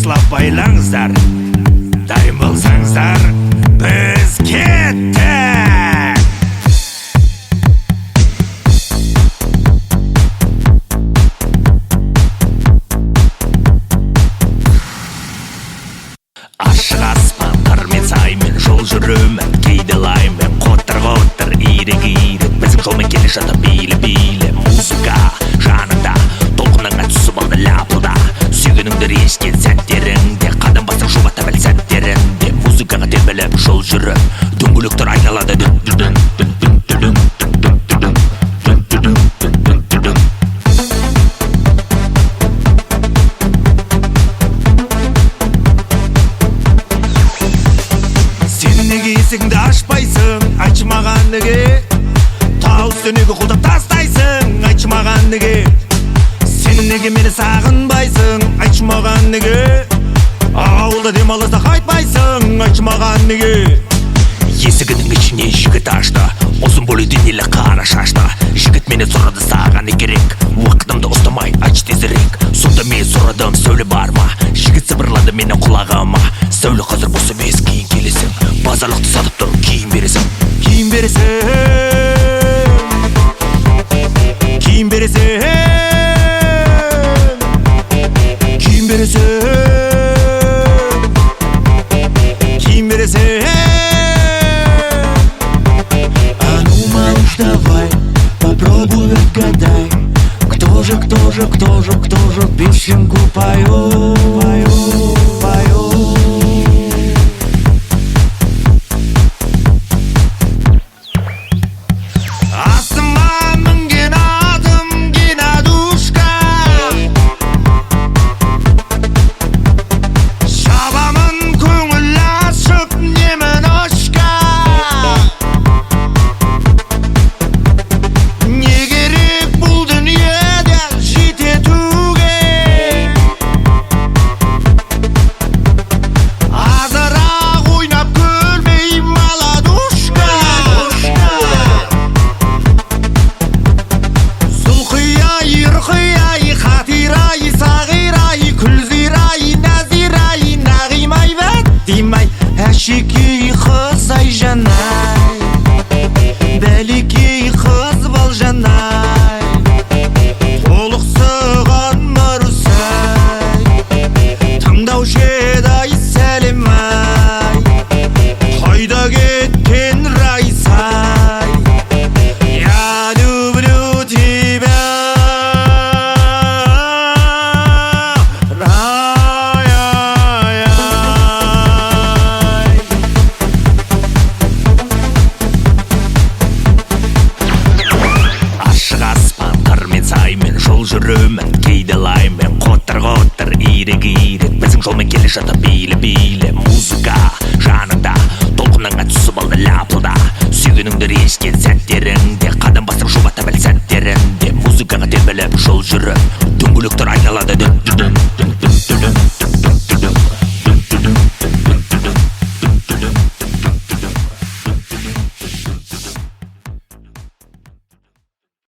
жақсылап байлаңыздар. Дайын болсаңыздар, біз кеттік. Ашық аспан, мен саймен жол жүремін, кейде лаймен қоттыр ирек біздің жолмен келе жатып билі музыка жаныңда толқыныңа түсіп алды лапылда. Сүйгеніңді ешкен сәттеріңде қадам басып жұбата біл сәттеріңде музыкаға тербеліп жол жүріп дөңгелектер айналады неге есігіңді ашпайсың, айтшы маған неге? Тау үстінегі қолдап тастайсың, айтшы маған неге? Сен неге мені сағынбайсың, айтшы маған неге? Ауылда демалыста қайтпайсың, айтшы маған неге? Есігінің ішіне жігіт ашты, ұзын бойлы денелі қара шашты. Жігіт мені сұрады, саған не керек? Уақытымды ұстамай, айтшы тезірек. Сонда мен сұрадым, сөйле бар ма? Жігіт сыбырлады менің құлағыма, сөйле қазір бос емес, кейін келесің. Базарлықты сатып тұр, кейін бересің. Кейін бересің. Кейін бересің. Кейін бересің. Кейін бересің. А ну, малыш, давай, попробуй отгадай, кто же песенку поет. Әшекей қыз ай жана